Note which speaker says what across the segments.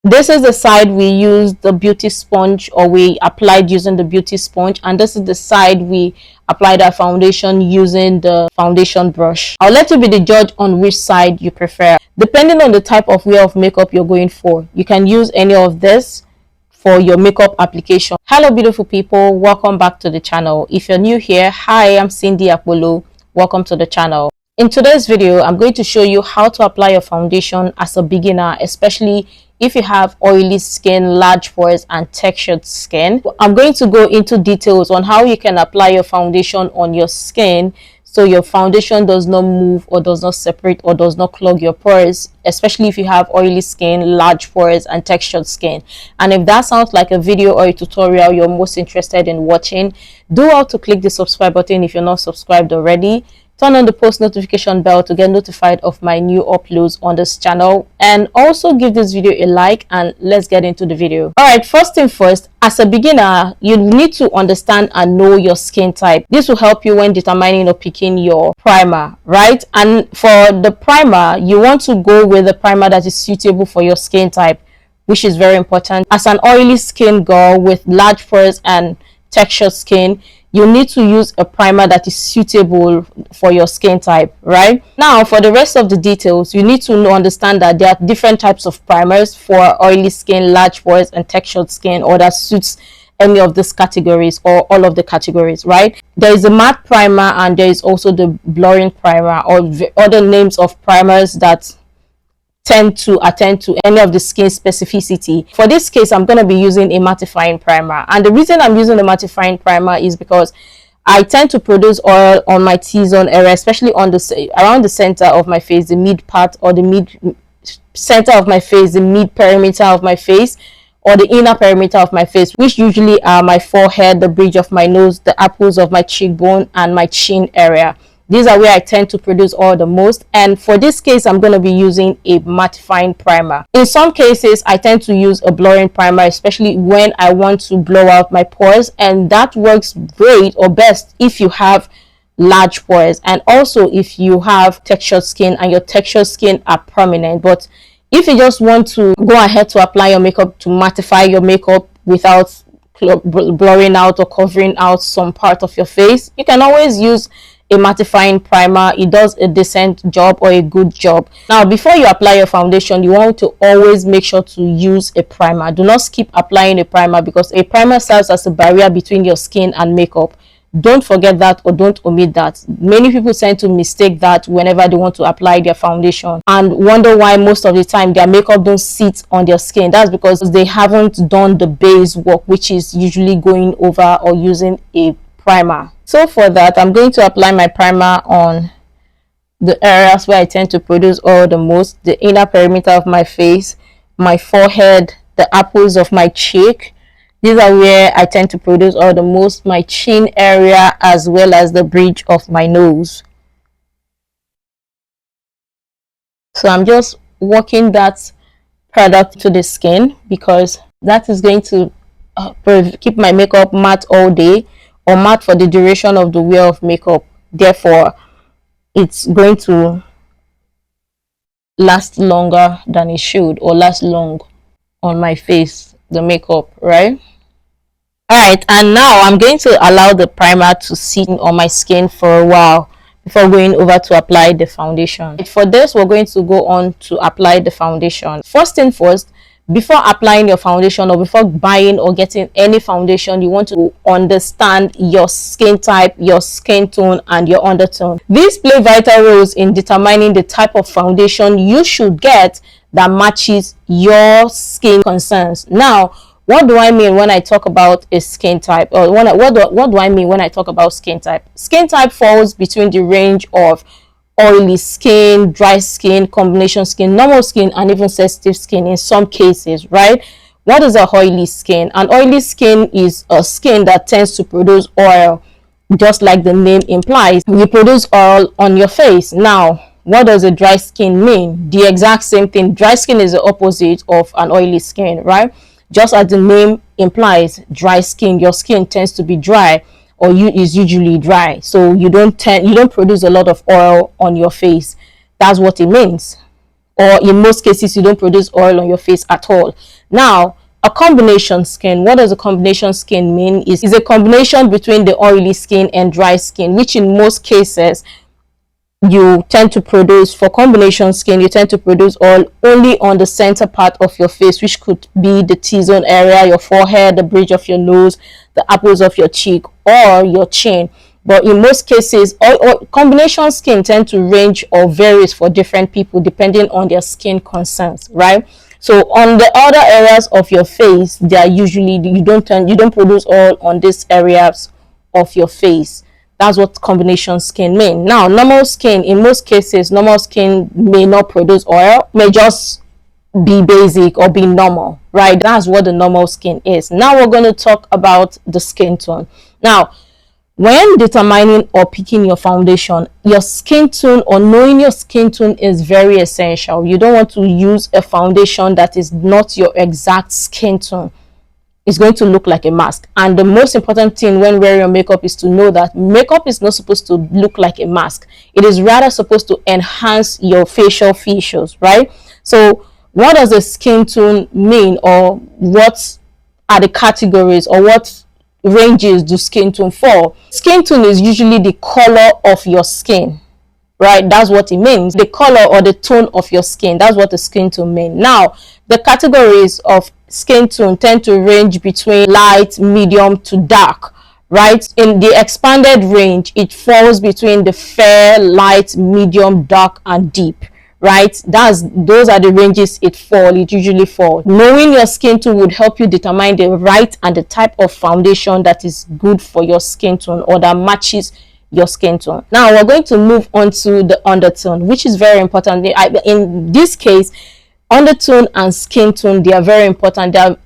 Speaker 1: This is the side we use the beauty sponge, or we applied using the beauty sponge, and this is the side we applied our foundation using the foundation brush. I'll let you be the judge on which side you prefer. Depending on the type of way of makeup you're going for, you can use any of this for your makeup application. Hello beautiful people, welcome back to the channel. If you're new here, hi, I'm Sindy Akpolo. Welcome to the channel. In today's video, I'm going to show you how to apply your foundation as a beginner, especially if you have oily skin, large pores, and textured skin. I'm going to go into details on how you can apply your foundation on your skin so your foundation does not move or does not separate or does not clog your pores, especially if you have oily skin, large pores, and textured skin. And if that sounds like a video or a tutorial you're most interested in watching, do well to click the subscribe button if you're not subscribed already. Turn on the post notification bell to get notified of my new uploads on this channel, and also give this video a like, and let's get into the video. Alright, first thing first, as a beginner, you need to understand and know your skin type. This will help you when determining or picking your primer, right? And for the primer, you want to go with the primer that is suitable for your skin type, which is very important. As an oily skin girl with large pores and textured skin, you need to use a primer that is suitable for your skin type, right? Now, for the rest of the details, you need to understand that there are different types of primers for oily skin, large pores, and textured skin, or that suits any of these categories or all of the categories, right? There is a matte primer, and there is also the blurring primer, or other names of primers that tend to attend to any of the skin specificity. For this case, I'm going to be using a mattifying primer, and the reason I'm using a mattifying primer is because I tend to produce oil on my T-zone area, especially on the around the center of my face, the mid part, or the mid center of my face, the mid perimeter of my face, or the inner perimeter of my face, which usually are my forehead, the bridge of my nose, the apples of my cheekbone, and my chin area. These are where I tend to produce oil the most, and for this case I'm going to be using a mattifying primer. In some cases I tend to use a blurring primer, especially when I want to blow out my pores, and that works great or best if you have large pores, and also if you have textured skin and your textured skin are prominent. But if you just want to go ahead to apply your makeup, to mattify your makeup without blurring out or covering out some part of your face, you can always use a mattifying primer. It does a decent job or a good job. Now, before you apply your foundation, you want to always make sure to use a primer. Do not skip applying a primer, because a primer serves as a barrier between your skin and makeup. Don't forget that, or don't omit that. Many people tend to mistake that whenever they want to apply their foundation, and wonder why most of the time their makeup don't sit on their skin. That's because they haven't done the base work, which is usually going over or using a primer. So for that, I'm going to apply my primer on the areas where I tend to produce oil the most: the inner perimeter of my face, my forehead, the apples of my cheek. These are where I tend to produce oil the most, my chin area, as well as the bridge of my nose. So I'm just working that product to the skin, because that is going to keep my makeup matte all day, or matte for the duration of the wear of makeup. Therefore, it's going to last longer than it should, or last long on my face, the makeup, right? Alright, and now I'm going to allow the primer to sit on my skin for a while before going over to apply the foundation. For this, we're going to go on to apply the foundation. First thing first, before applying your foundation, or before buying or getting any foundation, you want to understand your skin type, your skin tone, and your undertone. These play vital roles in determining the type of foundation you should get that matches your skin concerns. Now, what do I mean when I talk about a skin type, or what do I mean when I talk about skin type? Skin type falls between the range of oily skin, dry skin, combination skin, normal skin, and even sensitive skin in some cases, right? What is a oily skin? An oily skin is a skin that tends to produce oil, just like the name implies. You produce oil on your face. Now, what does a dry skin mean? The exact same thing. Dry skin is the opposite of an oily skin, right? Just as the name implies, dry skin, your skin tends to be dry, or is usually dry, so you don't produce a lot of oil on your face. That's what it means. or in most cases you don't produce oil on your face at all. Now, a combination skin, what does a combination skin mean? Is a combination between the oily skin and dry skin, which in most cases you tend to produce. For combination skin, you tend to produce oil only on the center part of your face, which could be the T-zone area, your forehead, the bridge of your nose, the apples of your cheek, or your chin. But in most cases, all combination skin tend to range or varies for different people depending on their skin concerns, right? So on the other areas of your face, they are usually, you don't produce oil on these areas of your face. That's what combination skin mean. Now, normal skin, in most cases, normal skin may not produce oil, may just be basic or be normal, right? That's what the normal skin is. Now we're going to talk about the skin tone. Now, when determining or picking your foundation, your skin tone or knowing your skin tone is very essential. You don't want to use a foundation that is not your exact skin tone. It's going to look like a mask. And the most important thing when wearing your makeup is to know that makeup is not supposed to look like a mask. It is rather supposed to enhance your facial features, right? So what does the skin tone mean, or what are the categories, or what ranges do skin tone fall? Skin tone is usually the color of your skin, right? That's what it means. The color or the tone of your skin. That's what the skin tone means. Now, the categories of skin tone tend to range between light, medium to dark, right? In the expanded range, it falls between the fair, light, medium, dark, and deep, right? Those are the ranges it usually falls. Knowing your skin tone would help you determine the right and the type of foundation that is good for your skin tone or that matches your skin tone. Now we're going to move on to the undertone, which is very important. In this case, undertone and skin tone, they are very important. They are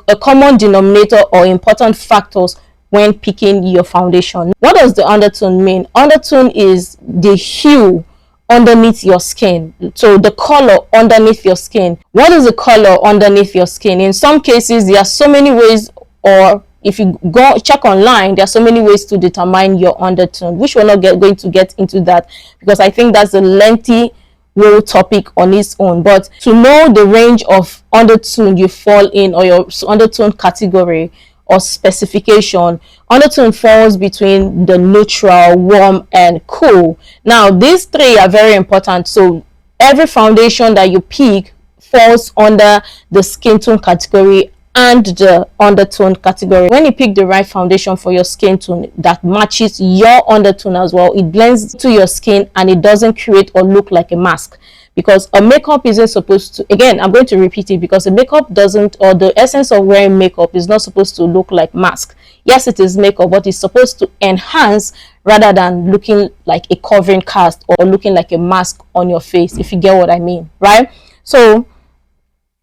Speaker 1: a common denominator or important factors when picking your foundation. What does the undertone mean? Undertone is the hue underneath your skin, so the color underneath your skin. What is the color underneath your skin? In some cases, there are so many ways, or if you go check online, there are so many ways to determine your undertone, which we're not going to get into that because I think that's a lengthy whole topic on its own. But to know the range of undertone you fall in, or your undertone category or specification, undertone falls between the neutral, warm, and cool. Now these three are very important, so every foundation that you pick falls under the skin tone category and the undertone category. When you pick the right foundation for your skin tone that matches your undertone as well, it blends to your skin and it doesn't create or look like a mask. Because a makeup isn't supposed to, again, I'm going to repeat it, because a makeup doesn't, or the essence of wearing makeup is not supposed to look like mask. Yes, it is makeup, but it's supposed to enhance rather than looking like a covering cast or looking like a mask on your face, if you get what I mean, right? So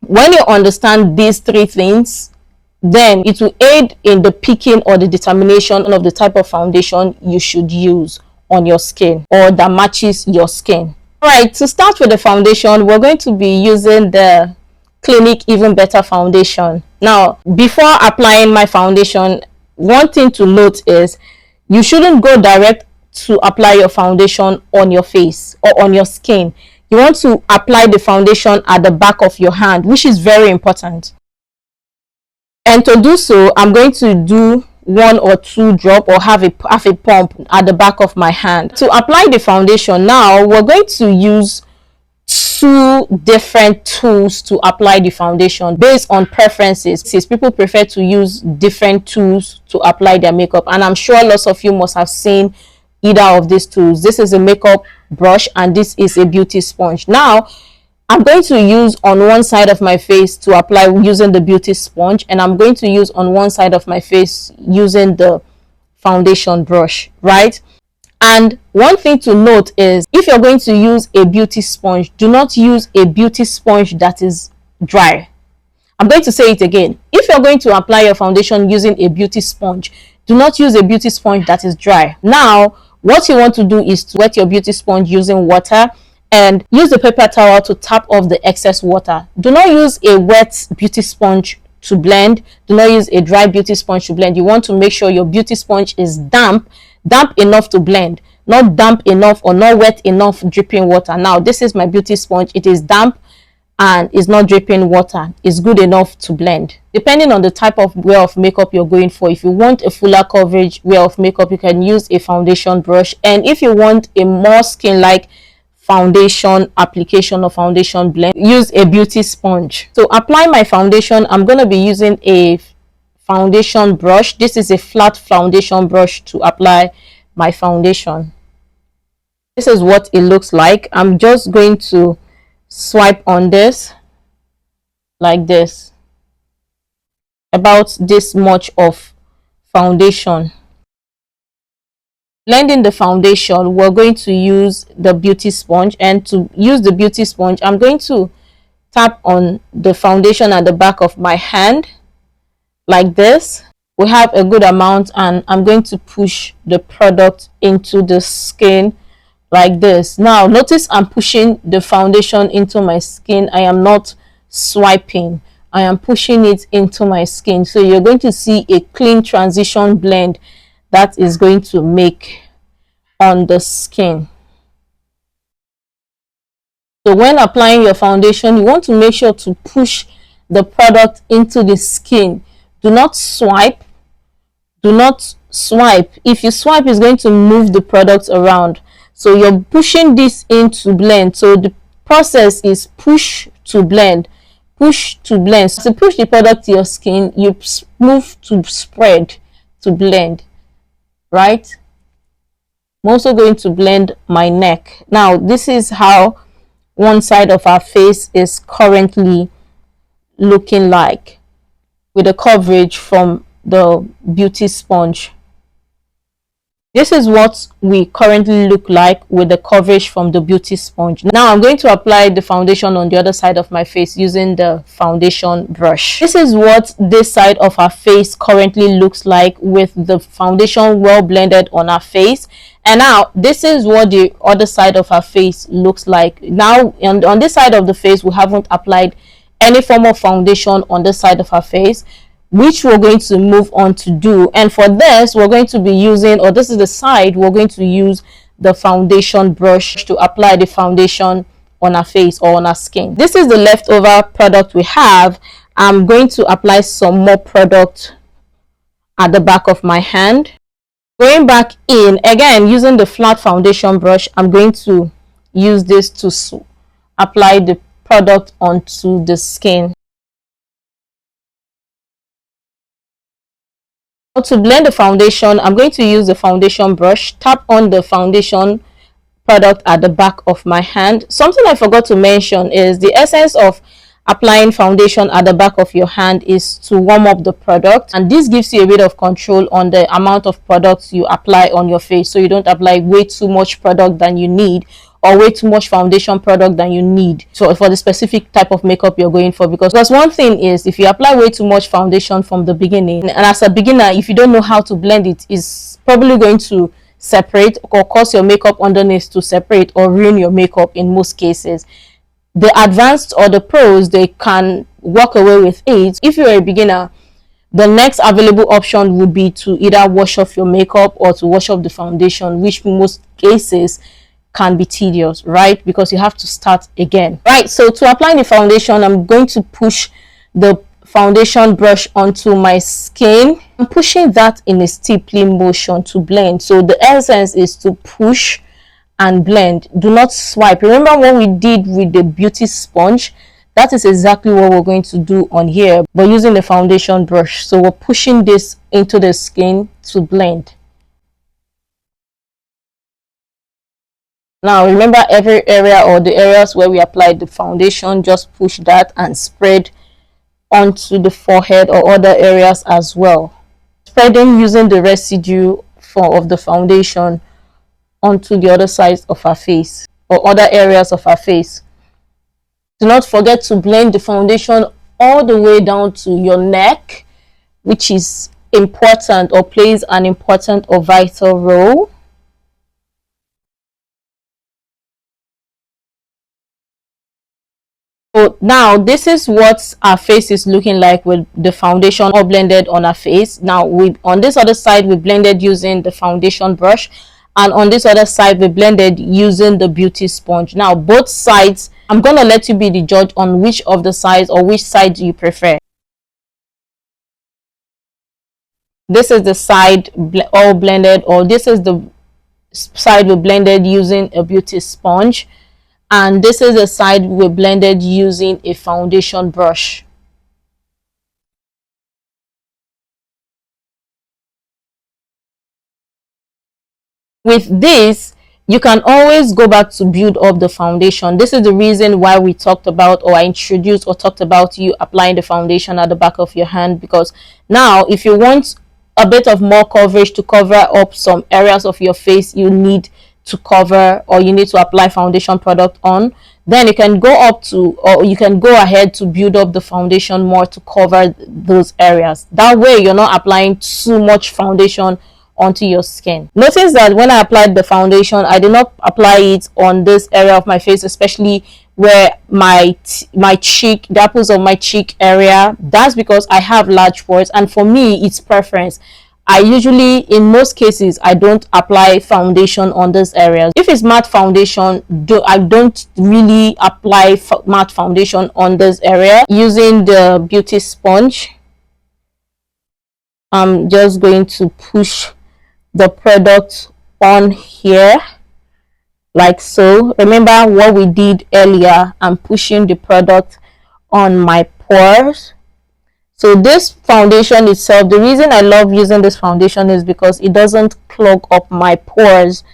Speaker 1: when you understand these three things, then it will aid in the picking or the determination of the type of foundation you should use on your skin or that matches your skin. All right, to start with the foundation, we're going to be using the Clinique Even Better foundation. Now, before applying my foundation, one thing to note is you shouldn't go direct to apply your foundation on your face or on your skin. You want to apply the foundation at the back of your hand, which is very important. And to do so, I'm going to do 1 or 2 drop or have a pump at the back of my hand. To apply the foundation, now we're going to use 2 different tools to apply the foundation based on preferences. Since people prefer to use different tools to apply their makeup, and I'm sure lots of you must have seen either of these tools. This is a makeup brush and this is a beauty sponge. Now I'm going to use on one side of my face to apply using the beauty sponge, and I'm going to use on one side of my face using the foundation brush, right? And one thing to note is, if you're going to use a beauty sponge, do not use a beauty sponge that is dry. I'm going to say it again. If you're going to apply your foundation using a beauty sponge, do not use a beauty sponge that is dry. Now what you want to do is to wet your beauty sponge using water and use the paper towel to tap off the excess water. Do not use a wet beauty sponge to blend. Do not use a dry beauty sponge to blend. You want to make sure your beauty sponge is damp enough to blend. not damp enough or not wet enough dripping water. Now this is my beauty sponge. It is damp and is not dripping water. It's good enough to blend. Depending on the type of wear of makeup you're going for, if you want a fuller coverage wear of makeup, you can use a foundation brush, and if you want a more skin like foundation application or foundation blend, use a beauty sponge. To apply my foundation, I'm going to be using a foundation brush. This is a flat foundation brush to apply my foundation. This is what it looks like. I'm just going to swipe on this like this, about this much of foundation. Blending the foundation, we're going to use the beauty sponge, and to use the beauty sponge, I'm going to tap on the foundation at the back of my hand like this. We have a good amount, and I'm going to push the product into the skin like this. Now notice I'm pushing the foundation into my skin. I am not swiping. I am pushing it into my skin. So you're going to see a clean transition blend that is going to make on the skin. So when applying your foundation, you want to make sure to push the product into the skin. Do not swipe. Do not swipe. If you swipe, it's going to move the product around. So you're pushing this in to blend. So the process is push to blend, push to blend. So to push the product to your skin, you move to spread to blend, right? I'm also going to blend my neck. Now this is how one side of our face is currently looking like with the coverage from the beauty sponge. This is what we currently look like with the coverage from the beauty sponge. Now I'm going to apply the foundation on the other side of my face using the foundation brush. This is what this side of our face currently looks like with the foundation well blended on our face. And now this is what the other side of our face looks like. Now on this side of the face, we haven't applied any form of foundation on this side of our face, which we're going to move on to do. And for this, we're going to be using, or this is the side we're going to use the foundation brush to apply the foundation on our face or on our skin. This is the leftover product we have. I'm going to apply some more product at the back of my hand. Going back in again using the flat foundation brush, I'm going to use this to apply the product onto the skin. To blend the foundation, I'm going to use the foundation brush, tap on the foundation product at the back of my hand. Something I forgot to mention is the essence of applying foundation at the back of your hand is to warm up the product, and this gives you a bit of control on the amount of products you apply on your face, so you don't apply way too much product than you need or way too much foundation product than you need so for the specific type of makeup you're going for. Because one thing is, if you apply way too much foundation from the beginning, and as a beginner, if you don't know how to blend it, it's probably going to separate or cause your makeup underneath to separate or ruin your makeup in most cases. The advanced or the pros, they can walk away with it. If you're a beginner, the next available option would be to either wash off your makeup or to wash off the foundation, which in most cases can be tedious, right? Because you have to start again, right? So to apply the foundation, I'm going to push the foundation brush onto my skin. I'm pushing that in a steeply motion to blend. So the essence is to push and blend. Do not swipe. Remember what we did with the beauty sponge? That is exactly what we're going to do on here, but using the foundation brush. So we're pushing this into the skin to blend. Now remember, every area or the areas where we applied the foundation, just push that and spread onto the forehead or other areas as well. Spreading using the residue of the foundation onto the other sides of our face or other areas of our face. Do not forget to blend the foundation all the way down to your neck, which is important or plays an important or vital role. So now this is what our face is looking like with the foundation all blended on our face. Now on this other side, we blended using the foundation brush. and on this other side we blended using the beauty sponge. Now both sides, I'm gonna let you be the judge on which of the sides or which side you prefer. This is the side all blended, or this is the side we blended using a beauty sponge, and this is the side we blended using a foundation brush. With this, you can always go back to build up the foundation. This is the reason why we talked about, or I introduced or talked about you applying the foundation at the back of your hand, because now if you want a bit of more coverage to cover up some areas of your face you need to cover, or you need to apply foundation product on, then you can go up to, or you can go ahead to build up the foundation more to cover those areas. That way you're not applying too much foundation onto your skin. Notice that when I applied the foundation, I did not apply it on this area of my face, especially where my cheek, the apples of my cheek area. That's because I have large pores, and for me it's preference. I usually, in most cases, I don't apply foundation on this area. If it's matte foundation, I don't really apply matte foundation on this area. Using the beauty sponge, I'm just going to push the product on here like so. Remember what we did earlier. I'm pushing the product on my pores. So this foundation itself, the reason I love using this foundation is because it doesn't clog up my pores.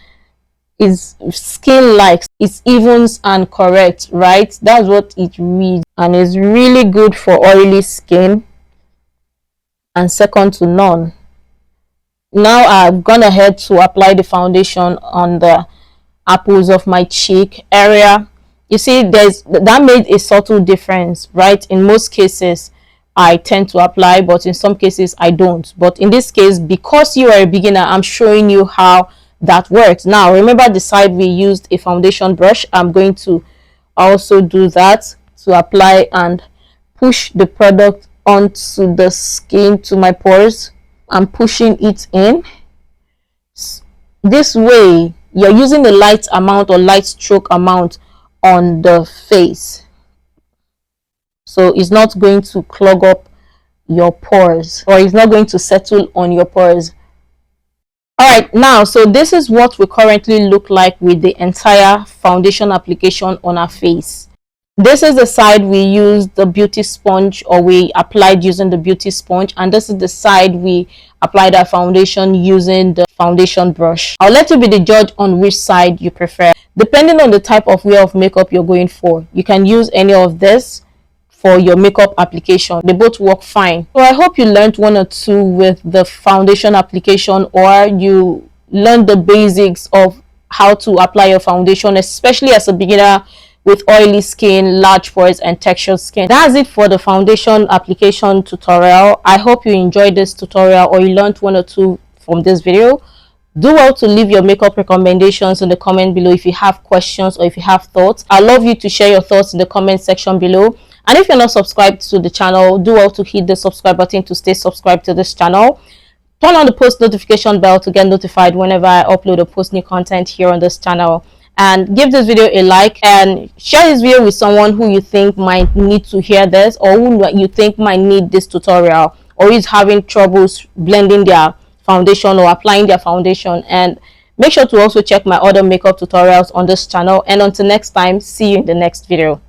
Speaker 1: It's skin like, it's evens and correct, right? That's what it reads, and it's really good for oily skin and second to none. Now I've gone ahead to apply the foundation on the apples of my cheek area. You see, that made a subtle difference, right? In most cases I tend to apply, but in some cases I don't. But in this case, because you are a beginner, I'm showing you how that works. Now remember the side we used a foundation brush. I'm going to also do that to apply and push the product onto the skin, to my pores. I'm pushing it in. This way you're using the light amount or light stroke amount on the face, so it's not going to clog up your pores, or it's not going to settle on your pores. All right, now so this is what we currently look like with the entire foundation application on our face. This is the side we used the beauty sponge, or we applied using the beauty sponge, and this is the side we applied our foundation using the foundation brush. I'll let you be the judge on which side you prefer. Depending on the type of wear of makeup you're going for, you can use any of this for your makeup application. They both work fine. So I hope you learned one or two with the foundation application, or you learned the basics of how to apply your foundation, especially as a beginner with oily skin, large pores and textured skin. That's it for the foundation application tutorial. I hope you enjoyed this tutorial, or you learned one or two from this video. Do well to leave your makeup recommendations in the comment below if you have questions or if you have thoughts. I love you to share your thoughts in the comment section below. And if you're not subscribed to the channel, do well to hit the subscribe button to stay subscribed to this channel. Turn on the post notification bell to get notified whenever I upload or post new content here on this channel. And give this video a like, and share this video with someone who you think might need to hear this, or who you think might need this tutorial, or is having troubles blending their foundation or applying their foundation. And make sure to also check my other makeup tutorials on this channel. And until next time, see you in the next video.